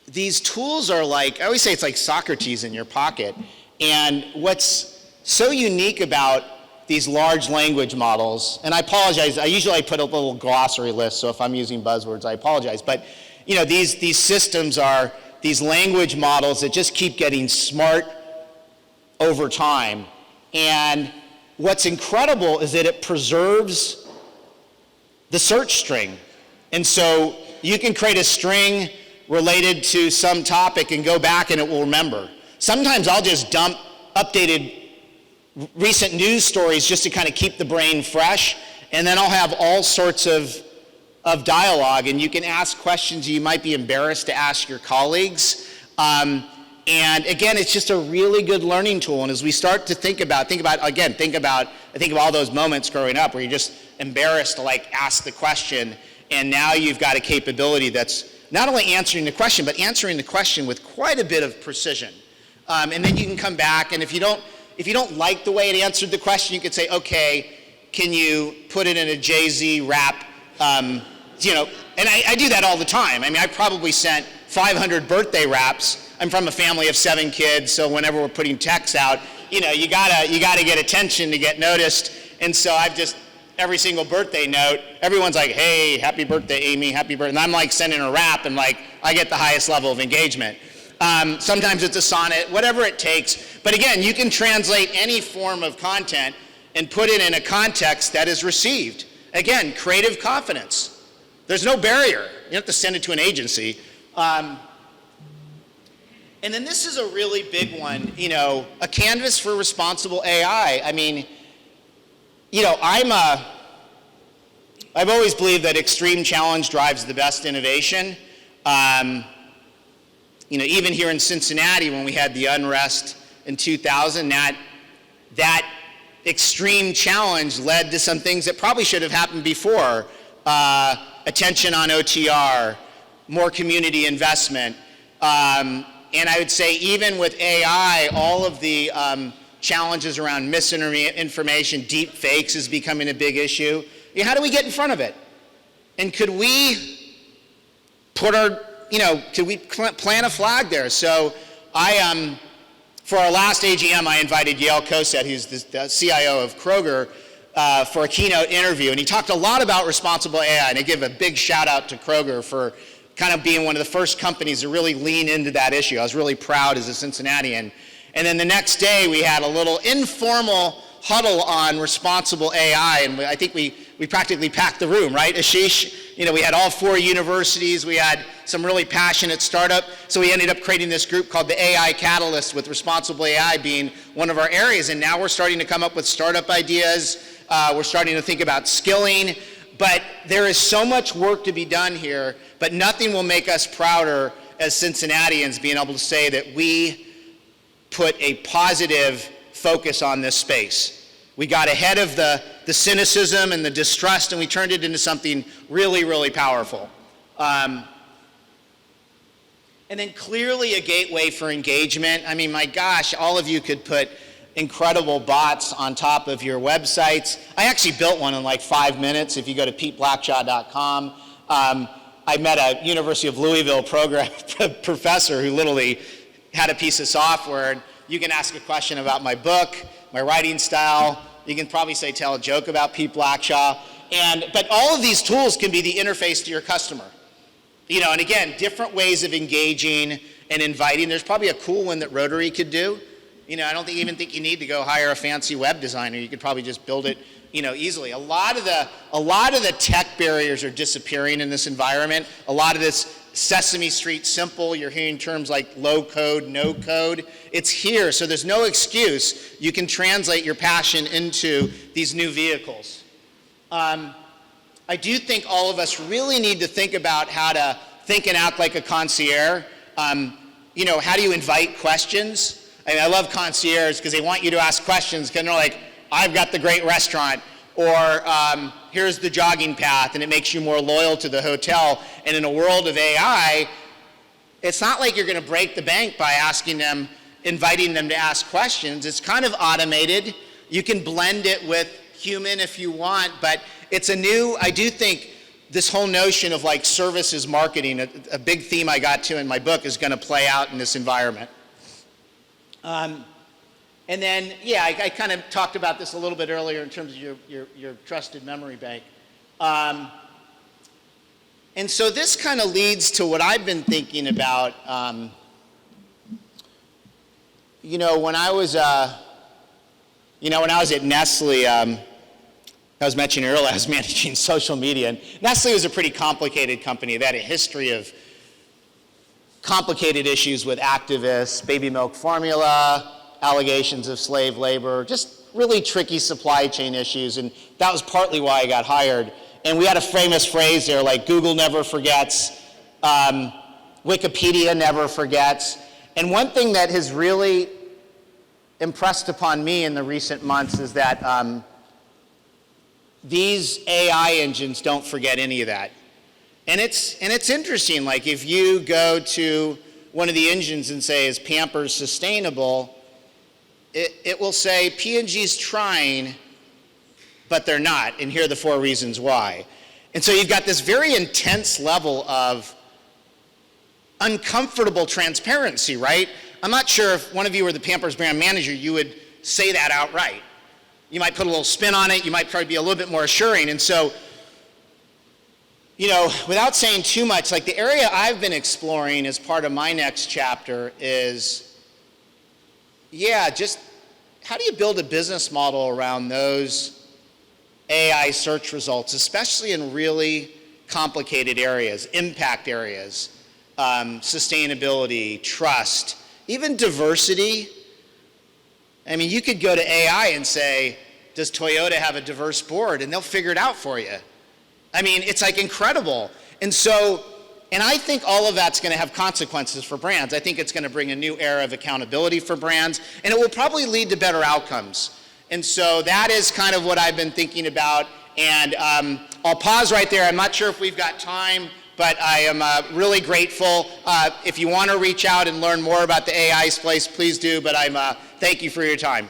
these tools are I always say it's like Socrates in your pocket. And what's so unique about these large language models, and I apologize, I usually put a little glossary list, so if I'm using buzzwords, I apologize. But these systems are these language models that just keep getting smart over time. And what's incredible is that it preserves the search string. And so you can create a string related to some topic and go back and it will remember. Sometimes I'll just dump updated recent news stories just to kind of keep the brain fresh, and then I'll have all sorts of dialogue, and you can ask questions you might be embarrassed to ask your colleagues. And again, it's just a really good learning tool. And as we start to think about all those moments growing up where you're just embarrassed to ask the question, and now you've got a capability that's not only answering the question, but answering the question with quite a bit of precision. And then you can come back, and if you don't like the way it answered the question, you could say, okay, can you put it in a Jay-Z rap? And I do that all the time. I probably sent 500 birthday raps. I'm from a family of 7 kids, so whenever we're putting texts out, you gotta get attention to get noticed. And so I've just, every single birthday note, everyone's like, hey, happy birthday, Amy, happy birthday. And I'm sending a rap, and I get the highest level of engagement. Sometimes it's a sonnet, whatever it takes. But again, you can translate any form of content and put it in a context that is received. Again, creative confidence. There's no barrier. You don't have to send it to an agency. And then this is a really big one, a canvas for responsible AI. I've always believed that extreme challenge drives the best innovation. Even here in Cincinnati, when we had the unrest in 2000, that extreme challenge led to some things that probably should have happened before. Attention on OTR, more community investment. And I would say even with AI, all of the challenges around misinformation, deep fakes is becoming a big issue. How do we get in front of it? And could we put our could we plant a flag there? So for our last AGM, I invited Yale Cosette, who's the CIO of Kroger, for a keynote interview. And he talked a lot about responsible AI. And I give a big shout out to Kroger for kind of being one of the first companies to really lean into that issue. I was really proud as a Cincinnatian. And then the next day, we had a little informal huddle on responsible AI, and I think we practically packed the room, right, Ashish? We had all 4 universities, we had some really passionate startup, so we ended up creating this group called the AI Catalyst, with responsible AI being one of our areas, and now we're starting to come up with startup ideas, we're starting to think about skilling, but there is so much work to be done here, but nothing will make us prouder as Cincinnatians being able to say that we put a positive focus on this space. We got ahead of the cynicism and the distrust, and we turned it into something really, really powerful. And then clearly a gateway for engagement. I mean, my gosh, all of you could put incredible bots on top of your websites. I actually built one in like 5 minutes. If you go to peteblackshaw.com, I met a University of Louisville program professor who literally had a piece of software. And you can ask a question about my book, my writing style. You can probably tell a joke about Pete Blackshaw. But all of these tools can be the interface to your customer. And again, different ways of engaging and inviting. There's probably a cool one that Rotary could do. I don't even think you need to go hire a fancy web designer. You could probably just build it, easily. A lot of the tech barriers are disappearing in this environment. A lot of this Sesame Street simple, you're hearing terms like low code, no code. It's here, so there's no excuse. You can translate your passion into these new vehicles. I do think all of us really need to think about how to think and act like a concierge. How do you invite questions? I love concierge because they want you to ask questions, because they're like, I've got the great restaurant, or here's the jogging path, and it makes you more loyal to the hotel. And in a world of AI, it's not like you're going to break the bank by inviting them to ask questions. It's kind of automated. You can blend it with human if you want, but I do think this whole notion of like services marketing, a big theme I got to in my book, is going to play out in this environment. And then, I kind of talked about this a little bit earlier in terms of your trusted memory bank. And so this kind of leads to what I've been thinking about. When I was at Nestle, I was mentioning earlier, I was managing social media, and Nestle was a pretty complicated company. They had a history of complicated issues with activists, baby milk formula, allegations of slave labor, just really tricky supply chain issues, and that was partly why I got hired. And we had a famous phrase there, like Google never forgets, Wikipedia never forgets. And one thing that has really impressed upon me in the recent months is that these AI engines don't forget any of that. And it's interesting, like if you go to one of the engines and say, is Pampers sustainable? It will say, P&G's trying, but they're not, and here are the 4 reasons why. And so you've got this very intense level of uncomfortable transparency, right? I'm not sure if one of you were the Pampers brand manager, you would say that outright. You might put a little spin on it, you might probably be a little bit more assuring. And so, without saying too much, like the area I've been exploring as part of my next chapter is, just how do you build a business model around those AI search results, especially in really complicated areas, impact areas, sustainability, trust, even diversity. I mean, you could go to AI and say, does Toyota have a diverse board? And they'll figure it out for you. I mean, it's like incredible. And I think all of that's going to have consequences for brands. I think it's going to bring a new era of accountability for brands, and it will probably lead to better outcomes. And so that is kind of what I've been thinking about. And I'll pause right there. I'm not sure if we've got time, but I am really grateful. If you want to reach out and learn more about the AI space, please do. But thank you for your time.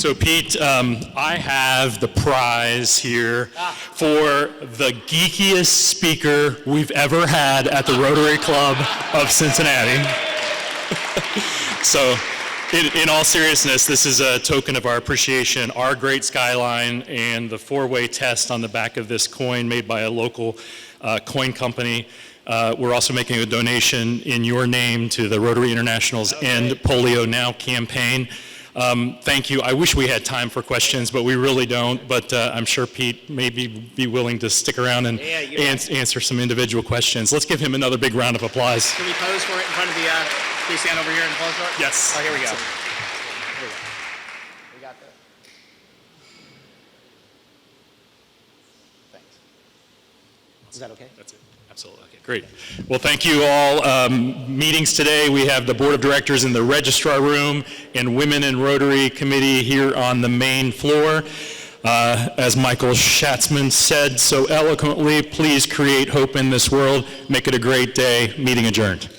So Pete, I have the prize here for the geekiest speaker we've ever had at the Rotary Club of Cincinnati. So in all seriousness, this is a token of our appreciation, our great skyline, and the four-way test on the back of this coin made by a local coin company. We're also making a donation in your name to the Rotary International's End Polio Now campaign. Thank you. I wish we had time for questions, but we really don't. But I'm sure Pete may be willing to stick around and answer some individual questions. Let's give him another big round of applause. Can we pose for it in front of the, can we stand over here and pose for it? Yes. Oh, here we go. We got that. Thanks. Is that okay? That's it. Absolutely. Okay, great. Well, thank you all. Meetings today, we have the Board of Directors in the Registrar Room and Women in Rotary Committee here on the main floor. As Michael Schatzman said so eloquently, please create hope in this world. Make it a great day. Meeting adjourned.